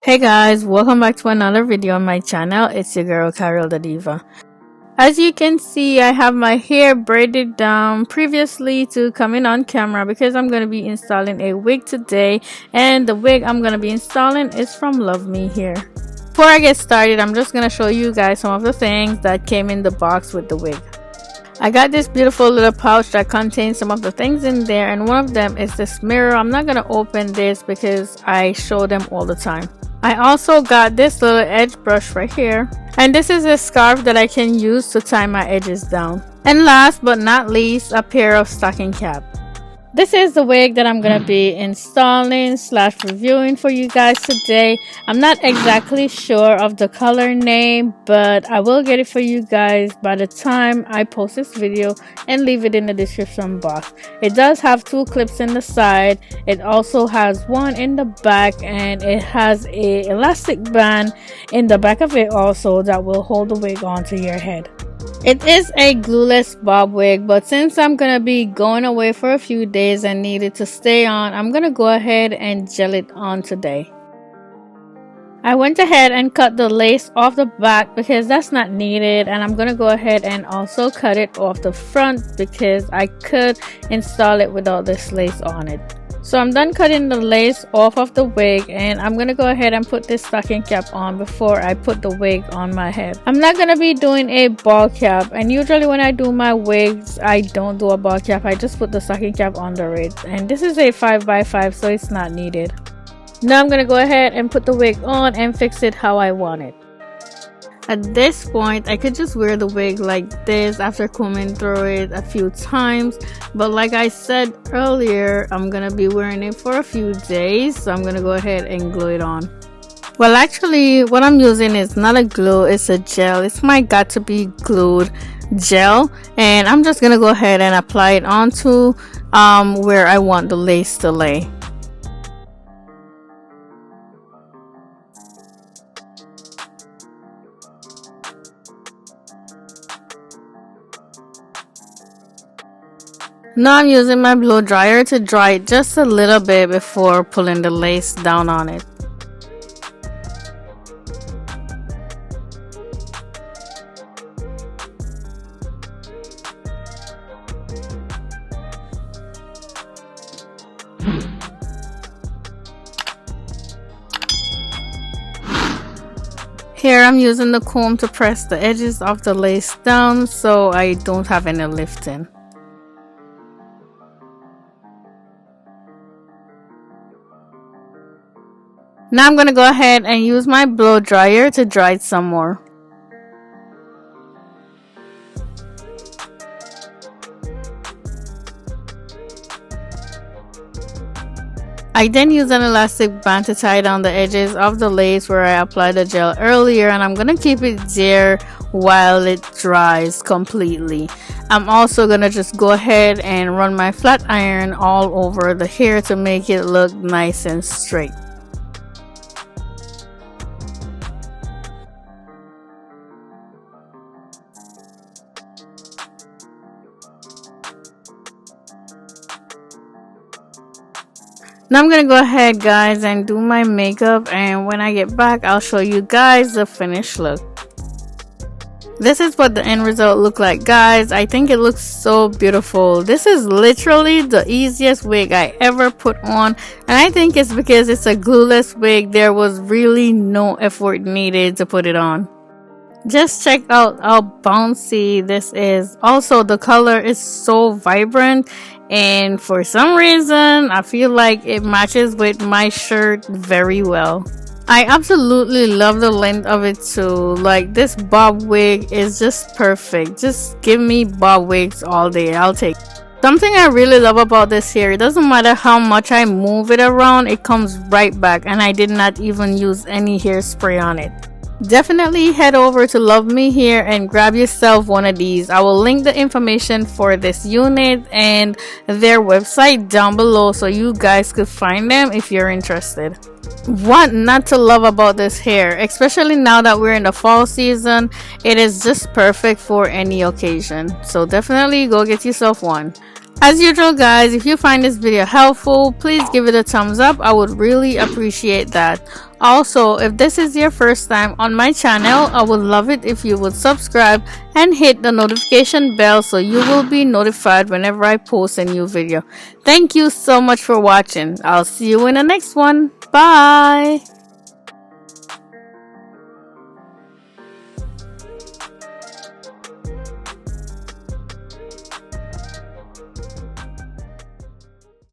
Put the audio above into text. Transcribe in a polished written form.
Hey guys, welcome back to another video on my channel. It's your girl Karrill DaDiva. As you can see, I have my hair braided down previously to coming on camera because I'm going to be installing a wig today, and the wig I'm going to be installing is from LuvMe Hair. Before I get started, I'm just going to show you guys some of the things that came in the box with the wig. I got this beautiful little pouch that contains some of the things in there, and one of them is this mirror. I'm not going to open this because I show them all the time. I also got this little edge brush right here, and this is a scarf that I can use to tie my edges down. And last but not least, a pair of stocking cap. This is the wig that I'm going to be installing / reviewing for you guys today. I'm not exactly sure of the color name, but I will get it for you guys by the time I post this video and leave it in the description box. It does have 2 clips in the side. It also has one in the back, and it has a elastic band in the back of it also that will hold the wig onto your head. It is a glueless bob wig, but since I'm gonna be going away for a few days and need it to stay on, I'm gonna go ahead and gel it on today. I went ahead and cut the lace off the back because that's not needed, and I'm gonna go ahead and also cut it off the front because I could install it without this lace on it. So I'm done cutting the lace off of the wig, and I'm gonna go ahead and put this stocking cap on before I put the wig on my head. I'm not gonna be doing a ball cap, and usually when I do my wigs I don't do a ball cap. I just put the stocking cap under it, and this is a 5x5, so it's not needed. Now I'm gonna go ahead and put the wig on and fix it how I want it. At this point, I could just wear the wig like this after combing through it a few times, but like I said earlier, I'm gonna be wearing it for a few days, so I'm gonna go ahead and glue it on. Well, actually what I'm using is not a glue, it's a gel. It's my got to be glued gel, and I'm just gonna go ahead and apply it onto where I want the lace to lay. Now I'm using my blow dryer to dry it just a little bit before pulling the lace down on it. Here I'm using the comb to press the edges of the lace down so I don't have any lifting. Now I'm going to go ahead and use my blow dryer to dry it some more. I then use an elastic band to tie down the edges of the lace where I applied the gel earlier, and I'm going to keep it there while it dries completely. I'm also going to just go ahead and run my flat iron all over the hair to make it look nice and straight. Now I'm gonna go ahead guys and do my makeup, and when I get back I'll show you guys the finished look. This is what the end result look like, guys. I think it looks so beautiful. This is literally the easiest wig I ever put on, and I think it's because it's a glueless wig. There was really no effort needed to put it on. Just check out how bouncy this is. Also, the color is so vibrant, and for some reason I feel like it matches with my shirt very well. I absolutely love the length of it too. Like, this bob wig is just perfect. Just give me bob wigs all day, I'll take it. Something I really love about this hair, it doesn't matter how much I move it around, it comes right back, and I did not even use any hairspray on it. Definitely head over to LuvMe Hair and grab yourself one of these. I will link the information for this unit and their website down below so you guys could find them if you're interested. What not to love about this hair, especially now that we're in the fall season, it is just perfect for any occasion. So definitely go get yourself one. As usual, guys, if you find this video helpful, please give it a thumbs up. I would really appreciate that. Also, if this is your first time on my channel, I would love it if you would subscribe and hit the notification bell so you will be notified whenever I post a new video. Thank you so much for watching. I'll see you in the next one. Bye!